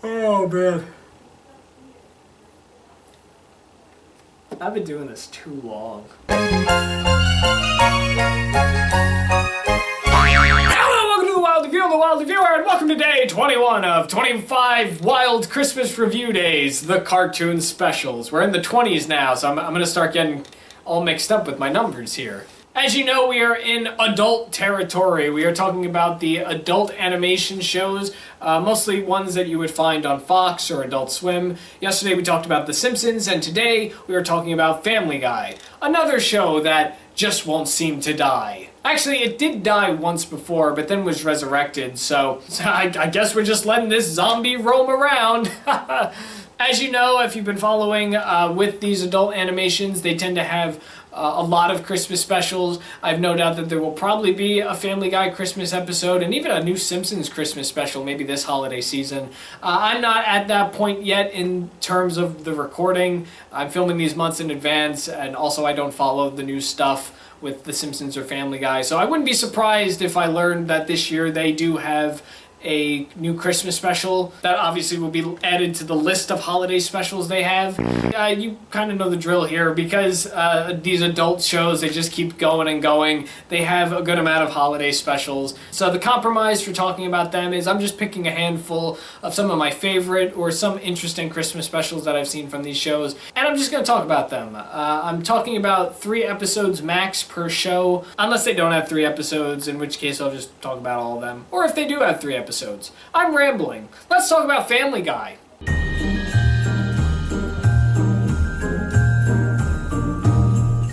Oh, man. I've been doing this too long. Welcome to the Wild Review, the Wild Reviewer, and welcome to day 21 of 25 Wild Christmas Review Days, the cartoon specials. We're in the 20s now, so I'm going to start getting all mixed up with my numbers here. As you know, we are in adult territory. We are talking about the adult animation shows, mostly ones that you would find on Fox or Adult Swim. Yesterday we talked about The Simpsons, and today we are talking about Family Guy, another show that just won't seem to die. Actually, it did die once before, but then was resurrected, so I guess we're just letting this zombie roam around. As you know, if you've been following with these adult animations, they tend to have a lot of Christmas specials. I've no doubt that there will probably be a Family Guy Christmas episode and even a new Simpsons Christmas special, maybe this holiday season. I'm not at that point yet in terms of the recording. I'm filming these months in advance, and also I don't follow the new stuff with The Simpsons or Family Guy, so I wouldn't be surprised if I learned that this year they do have a new Christmas special. That obviously will be added to the list of holiday specials they have. You kind of know the drill here, because these adult shows, they just keep going and going. They have a good amount of holiday specials. So the compromise for talking about them is I'm just picking a handful of some of my favorite or some interesting Christmas specials that I've seen from these shows, and I'm just going to talk about them. I'm talking about 3 episodes max per show, unless they don't have 3 episodes, in which case I'll just talk about all of them. Or if they do have 3 episodes. I'm rambling. Let's talk about Family Guy.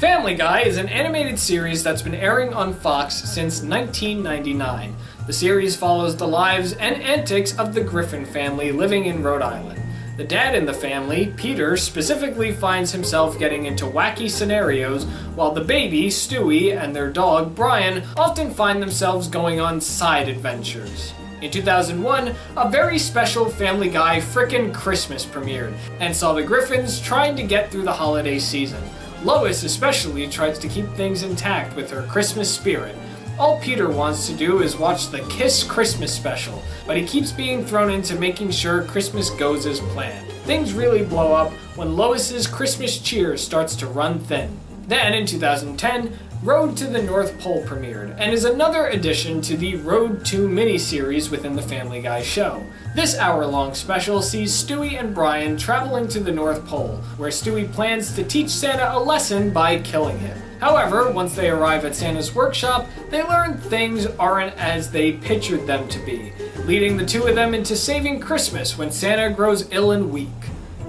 Family Guy is an animated series that's been airing on Fox since 1999. The series follows the lives and antics of the Griffin family living in Rhode Island. The dad in the family, Peter, specifically finds himself getting into wacky scenarios, while the baby, Stewie, and their dog, Brian, often find themselves going on side adventures. In 2001, a very special Family Guy Frickin' Christmas premiered, and saw the Griffins trying to get through the holiday season. Lois especially tries to keep things intact with her Christmas spirit. All Peter wants to do is watch the Kiss Christmas special, but he keeps being thrown into making sure Christmas goes as planned. Things really blow up when Lois's Christmas cheer starts to run thin. Then, in 2010, Road to the North Pole premiered, and is another addition to the Road to miniseries within the Family Guy show. This hour-long special sees Stewie and Brian traveling to the North Pole, where Stewie plans to teach Santa a lesson by killing him. However, once they arrive at Santa's workshop, they learn things aren't as they pictured them to be, leading the two of them into saving Christmas when Santa grows ill and weak.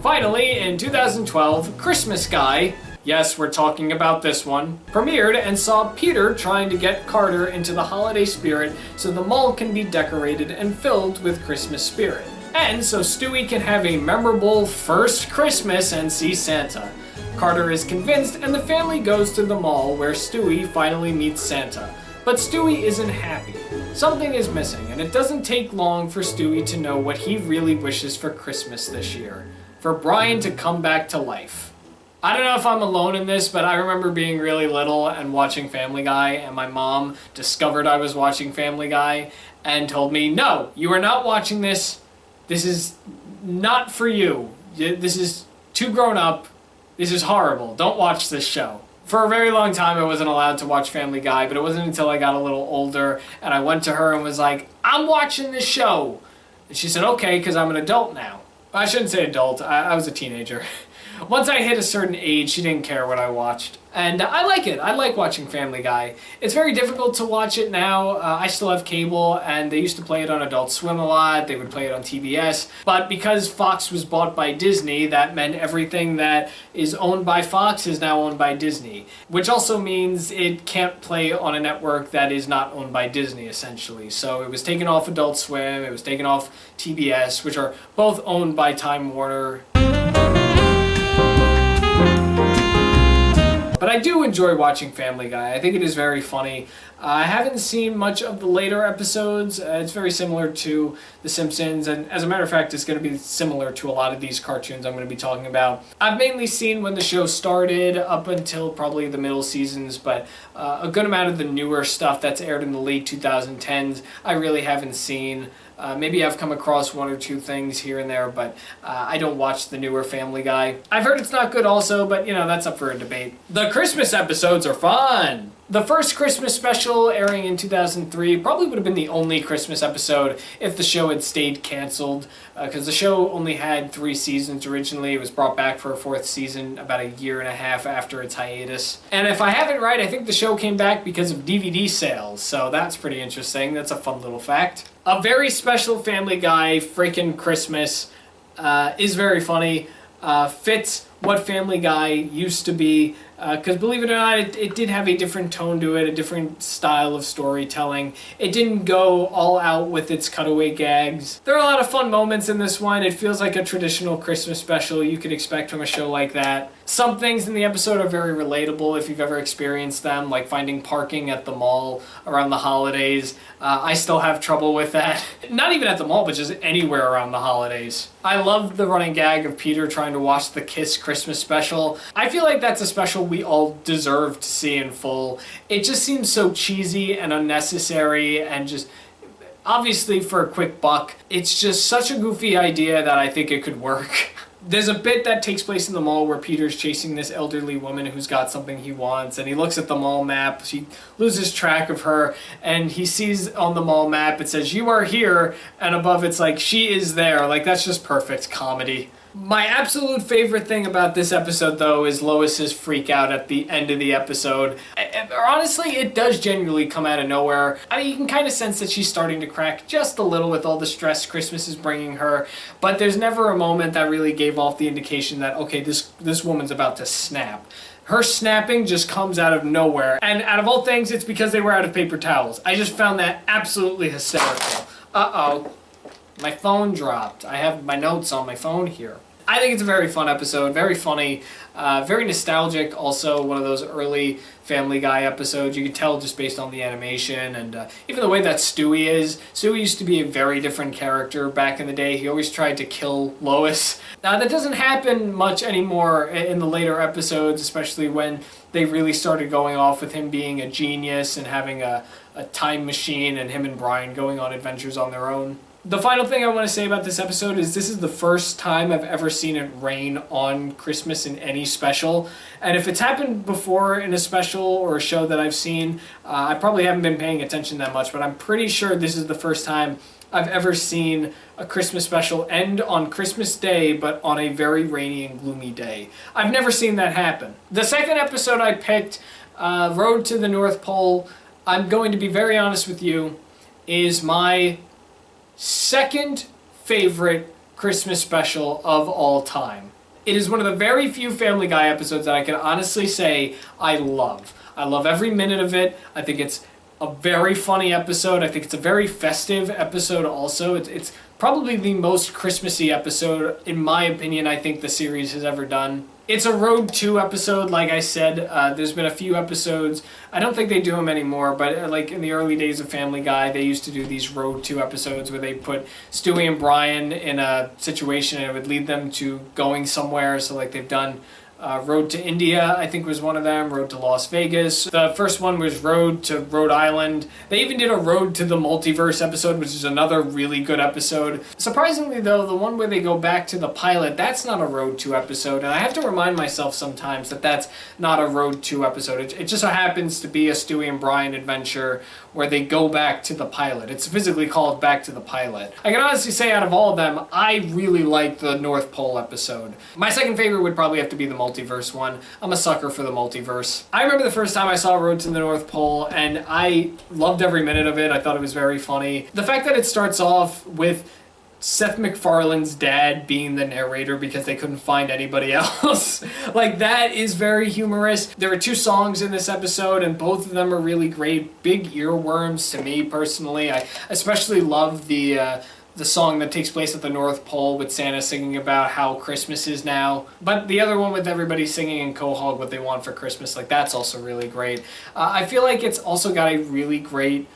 Finally, in 2012, Christmas Guy, yes, we're talking about this one, premiered and saw Peter trying to get Carter into the holiday spirit so the mall can be decorated and filled with Christmas spirit. And so Stewie can have a memorable first Christmas and see Santa. Carter is convinced, and the family goes to the mall where Stewie finally meets Santa. But Stewie isn't happy. Something is missing, and it doesn't take long for Stewie to know what he really wishes for Christmas this year. For Brian to come back to life. I don't know if I'm alone in this, but I remember being really little and watching Family Guy, and my mom discovered I was watching Family Guy and told me, "No, you are not watching this. This is not for you. This is too grown up. This is horrible. Don't watch this show." For a very long time, I wasn't allowed to watch Family Guy, but it wasn't until I got a little older and I went to her and was like, "I'm watching this show." And she said, "Okay, because I'm an adult now." I shouldn't say adult. I was a teenager. Once I hit a certain age, she didn't care what I watched. And I like it. I like watching Family Guy. It's very difficult to watch it now. I still have cable, and they used to play it on Adult Swim a lot. They would play it on TBS. But because Fox was bought by Disney, that meant everything that is owned by Fox is now owned by Disney. Which also means it can't play on a network that is not owned by Disney, essentially. So it was taken off Adult Swim, it was taken off TBS, which are both owned by Time Warner. But I do enjoy watching Family Guy. I think it is very funny. I haven't seen much of the later episodes. It's very similar to The Simpsons, and as a matter of fact, it's going to be similar to a lot of these cartoons I'm going to be talking about. I've mainly seen when the show started up until probably the middle seasons, but a good amount of the newer stuff that's aired in the late 2010s I really haven't seen. Maybe I've come across one or two things here and there, but I don't watch the newer Family Guy. I've heard it's not good also, but you know, that's up for a debate. The Christmas episodes are fun! The first Christmas special, airing in 2003, probably would have been the only Christmas episode if the show had stayed canceled, because the show only had 3 seasons originally. It was brought back for a 4th season about a year and a half after its hiatus. And if I have it right, I think the show came back because of DVD sales, so that's pretty interesting. That's a fun little fact. A very special Family Guy freaking Christmas is very funny, fits what Family Guy used to be, because believe it or not, it did have a different tone to it, a different style of storytelling. It didn't go all out with its cutaway gags. There are a lot of fun moments in this one. It feels like a traditional Christmas special you could expect from a show like that. Some things in the episode are very relatable if you've ever experienced them, like finding parking at the mall around the holidays. I still have trouble with that. Not even at the mall, but just anywhere around the holidays. I love the running gag of Peter trying to watch the Kiss Christmas special. I feel like that's a special we all deserve to see in full. It just seems so cheesy and unnecessary and just obviously for a quick buck. It's just such a goofy idea that I think it could work. There's a bit that takes place in the mall where Peter's chasing this elderly woman who's got something he wants, and he looks at the mall map, he loses track of her, and he sees on the mall map it says, "You are here," and above it's like, "She is there." Like, that's just perfect comedy. My absolute favorite thing about this episode, though, is Lois's freak out at the end of the episode. Honestly, it does genuinely come out of nowhere. I mean, you can kind of sense that she's starting to crack just a little with all the stress Christmas is bringing her, but there's never a moment that really gave off the indication that, okay, this woman's about to snap. Her snapping just comes out of nowhere, and out of all things, it's because they were out of paper towels. I just found that absolutely hysterical. Uh-oh. My phone dropped. I have my notes on my phone here. I think it's a very fun episode, very funny, very nostalgic, also one of those early Family Guy episodes. You can tell just based on the animation and even the way that Stewie is. Stewie used to be a very different character back in the day. He always tried to kill Lois. Now, that doesn't happen much anymore in the later episodes, especially when they really started going off with him being a genius and having a time machine and him and Brian going on adventures on their own. The final thing I want to say about this episode is this is the first time I've ever seen it rain on Christmas in any special. And if it's happened before in a special or a show that I've seen, I probably haven't been paying attention that much, but I'm pretty sure this is the first time I've ever seen a Christmas special end on Christmas Day, but on a very rainy and gloomy day. I've never seen that happen. The second episode I picked, Road to the North Pole, I'm going to be very honest with you, is my second favorite Christmas special of all time. It is one of the very few Family Guy episodes that I can honestly say I love. I love every minute of it. I think it's a very funny episode. I think it's a very festive episode also. It's probably the most Christmassy episode, in my opinion, I think the series has ever done. It's a Road 2 episode, like I said. There's been a few episodes. I don't think they do them anymore, but like in the early days of Family Guy, they used to do these Road 2 episodes where they put Stewie and Brian in a situation and it would lead them to going somewhere. So like they've done Road to India, I think was one of them, Road to Las Vegas. The first one was Road to Rhode Island. They even did a Road to the Multiverse episode, which is another really good episode. Surprisingly though, the one where they go back to the pilot, that's not a Road 2 episode, and I have to remind myself sometimes that that's not a Road 2 episode. It just so happens to be a Stewie and Brian adventure where they go back to the pilot. It's physically called Back to the Pilot. I can honestly say out of all of them, I really like the North Pole episode. My second favorite would probably have to be the Multiverse one. I'm a sucker for the multiverse. I remember the first time I saw Road to the North Pole, and I loved every minute of it. I thought it was very funny. The fact that it starts off with Seth MacFarlane's dad being the narrator because they couldn't find anybody else. Like, that is very humorous. There are 2 songs in this episode, and both of them are really great. Big earworms to me, personally. I especially love the song that takes place at the North Pole with Santa singing about how Christmas is now. But the other one with everybody singing in Quahog what they want for Christmas, like, that's also really great. I feel like it's also got a really great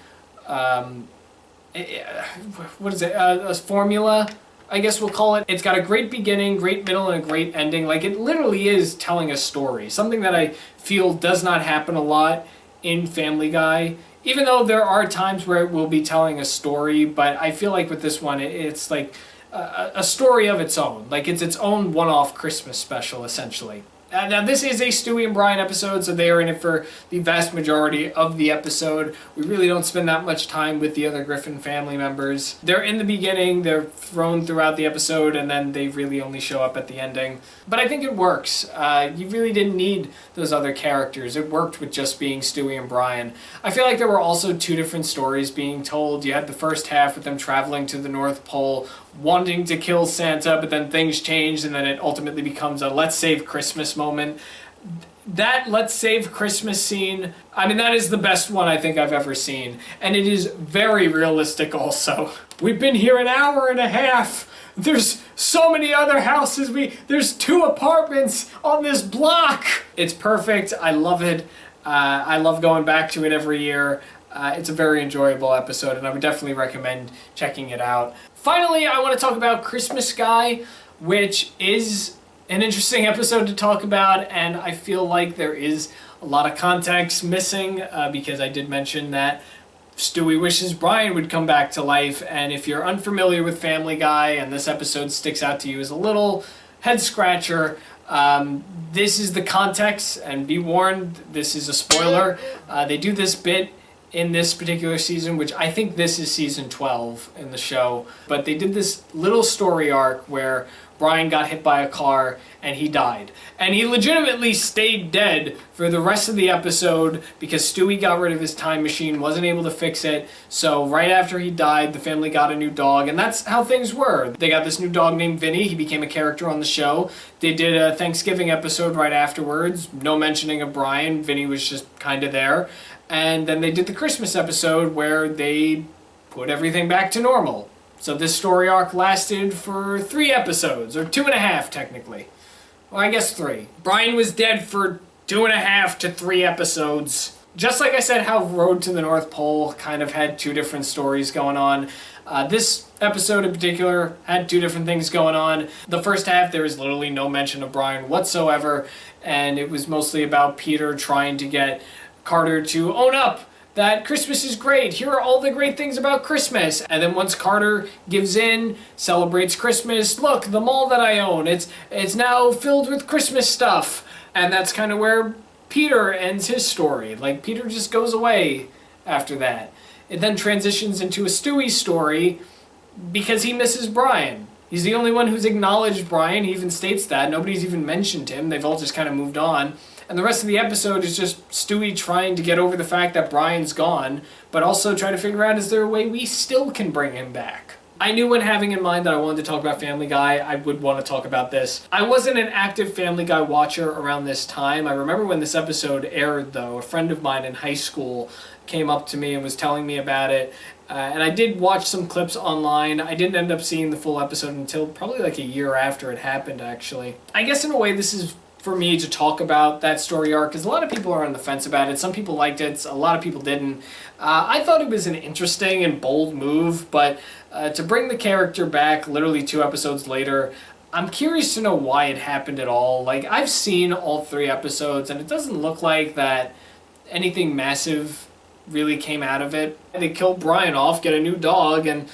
what is it, a formula, I guess we'll call it. It's got a great beginning, great middle, and a great ending. Like, it literally is telling a story. Something that I feel does not happen a lot in Family Guy Even though there are times where it will be telling a story, but I feel like with this one, it's like a story of its own. Like it's its own one-off Christmas special, essentially. Now, this is a Stewie and Brian episode, so they are in it for the vast majority of the episode. We really don't spend that much time with the other Griffin family members. They're in the beginning, they're thrown throughout the episode, and then they really only show up at the ending. But I think it works. You really didn't need those other characters. It worked with just being Stewie and Brian. I feel like there were also two different stories being told. You had the first half with them traveling to the North Pole, wanting to kill Santa, but then things changed, and then it ultimately becomes a let's save Christmas moment. That let's save Christmas scene, I mean, that is the best one I think I've ever seen. And it is very realistic also. We've been here an hour and a half. There's so many other houses. There's 2 apartments on this block. It's perfect. I love it. I love going back to it every year. It's a very enjoyable episode, and I would definitely recommend checking it out. Finally, I want to talk about Christmas Guy, which is an interesting episode to talk about, and I feel like there is a lot of context missing because I did mention that Stewie wishes Brian would come back to life, and if you're unfamiliar with Family Guy and this episode sticks out to you as a little head scratcher, this is the context, and be warned, this is a spoiler. They do this bit in this particular season, which I think this is season 12 in the show, but they did this little story arc where Brian got hit by a car and he died. And he legitimately stayed dead for the rest of the episode because Stewie got rid of his time machine, wasn't able to fix it. So right after he died, the family got a new dog, and that's how things were. They got this new dog named Vinny. He became a character on the show. They did a Thanksgiving episode right afterwards. No mentioning of Brian. Vinny was just kind of there. And then they did the Christmas episode where they put everything back to normal. So this story arc lasted for 3 episodes, or 2.5 technically. Well, I guess 3. Brian was dead for 2.5 to 3 episodes. Just like I said how Road to the North Pole kind of had 2 different stories going on. This episode in particular had 2 different things going on. The first half, there was literally no mention of Brian whatsoever, and it was mostly about Peter trying to get Carter to own up that Christmas is great. Here are all the great things about Christmas. And then once Carter gives in, celebrates Christmas, look, the mall that I own, it's now filled with Christmas stuff. And that's kind of where Peter ends his story. Like, Peter just goes away after that. It then transitions into a Stewie story because he misses Brian. He's the only one who's acknowledged Brian. He even states that. Nobody's even mentioned him. They've all just kind of moved on. And the rest of the episode is just Stewie trying to get over the fact that Brian's gone, but also try to figure out, is there a way we still can bring him back? I knew when having in mind that I wanted to talk about Family Guy, I would want to talk about this. I wasn't an active Family Guy watcher around this time. I remember when this episode aired, though. A friend of mine in high school came up to me and was telling me about it. And I did watch some clips online. I didn't end up seeing the full episode until probably like a year after it happened, actually. I guess in a way this is for me to talk about that story arc, because a lot of people are on the fence about it. Some people liked it, a lot of people didn't. I thought it was an interesting and bold move, but to bring the character back literally 2 episodes later, I'm curious to know why it happened at all. Like, I've seen all 3 episodes, and it doesn't look like that anything massive really came out of it. They killed Brian off, get a new dog, and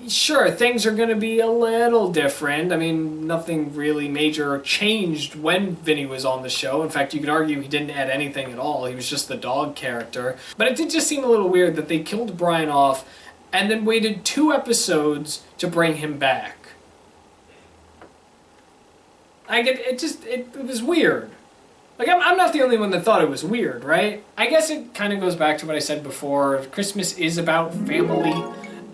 sure, things are going to be a little different. I mean, nothing really major changed when Vinny was on the show. In fact, you could argue he didn't add anything at all. He was just the dog character. But it did just seem a little weird that they killed Brian off and then waited 2 episodes to bring him back. It was weird. Like, I'm not the only one that thought it was weird, right? I guess it kind of goes back to what I said before. Christmas is about family.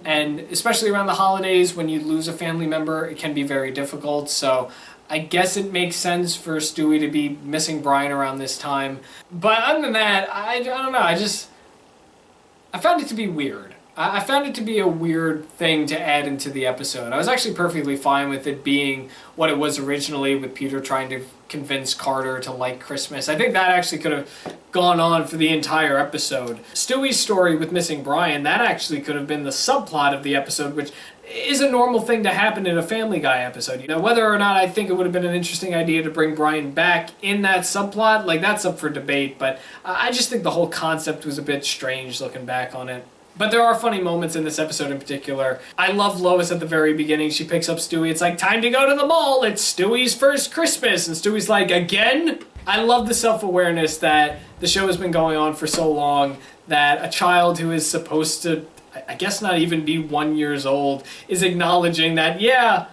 And especially around the holidays, when you lose a family member, it can be very difficult. So I guess it makes sense for Stewie to be missing Brian around this time. But other than that, I don't know. I found it to be weird. I found it to be a weird thing to add into the episode. I was actually perfectly fine with it being what it was originally, with Peter trying to convince Carter to like Christmas. I think that actually could have gone on for the entire episode. Stewie's story with missing Brian, that actually could have been the subplot of the episode, which is a normal thing to happen in a Family Guy episode. You know, whether or not I think it would have been an interesting idea to bring Brian back in that subplot, like, that's up for debate, but I just think the whole concept was a bit strange looking back on it. But there are funny moments in this episode in particular. I love Lois at the very beginning. She picks up Stewie. It's like, time to go to the mall. It's Stewie's first Christmas. And Stewie's like, again? I love the self-awareness that the show has been going on for so long that a child who is supposed to, I guess, not even be 1 year old is acknowledging that, yeah,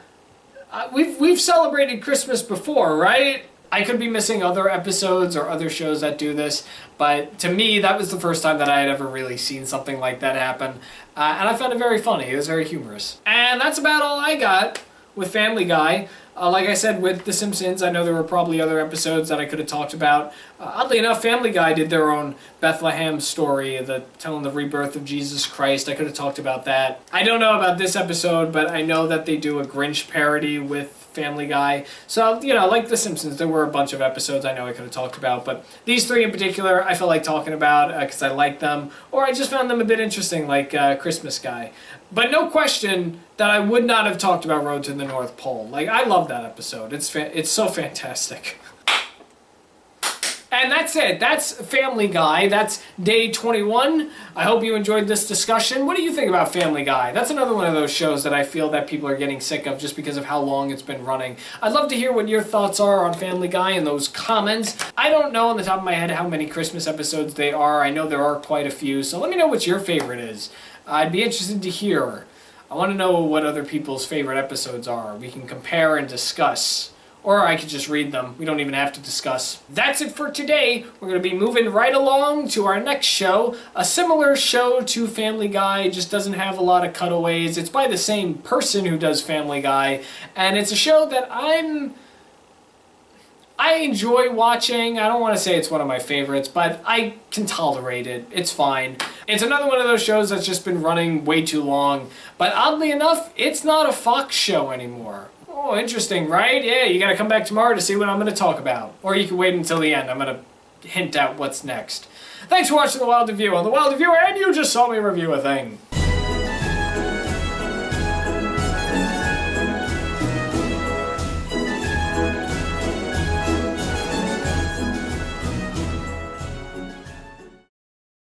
we've celebrated Christmas before, right? I could be missing other episodes or other shows that do this, but to me, that was the first time that I had ever really seen something like that happen, and I found it very funny. It was very humorous. And that's about all I got with Family Guy. Like I said, with The Simpsons, I know there were probably other episodes that I could have talked about. Oddly enough, Family Guy did their own Bethlehem story, telling the rebirth of Jesus Christ. I could have talked about that. I don't know about this episode, but I know that they do a Grinch parody with Family Guy. So, you know, like The Simpsons, there were a bunch of episodes I know I could have talked about, but these three in particular I felt like talking about because I liked them, or I just found them a bit interesting, like Christmas Guy. But no question that I would not have talked about Road to the North Pole. Like, I love that episode. It's so fantastic. And that's it. That's Family Guy. That's day 21. I hope you enjoyed this discussion. What do you think about Family Guy? That's another one of those shows that I feel that people are getting sick of just because of how long it's been running. I'd love to hear what your thoughts are on Family Guy in those comments. I don't know on the top of my head how many Christmas episodes they are. I know there are quite a few, so let me know what your favorite is. I'd be interested to hear. I want to know what other people's favorite episodes are. We can compare and discuss. Or I could just read them. We don't even have to discuss. That's it for today. We're going to be moving right along to our next show. A similar show to Family Guy, just doesn't have a lot of cutaways. It's by the same person who does Family Guy. And it's a show that I enjoy watching. I don't want to say it's one of my favorites, but I can tolerate it. It's fine. It's another one of those shows that's just been running way too long. But oddly enough, it's not a Fox show anymore. Oh, interesting, right? Yeah, you gotta come back tomorrow to see what I'm gonna talk about. Or you can wait until the end. I'm gonna hint out what's next. Thanks for watching The Wild Review. I'm The Wild Reviewer, and you just saw me review a thing.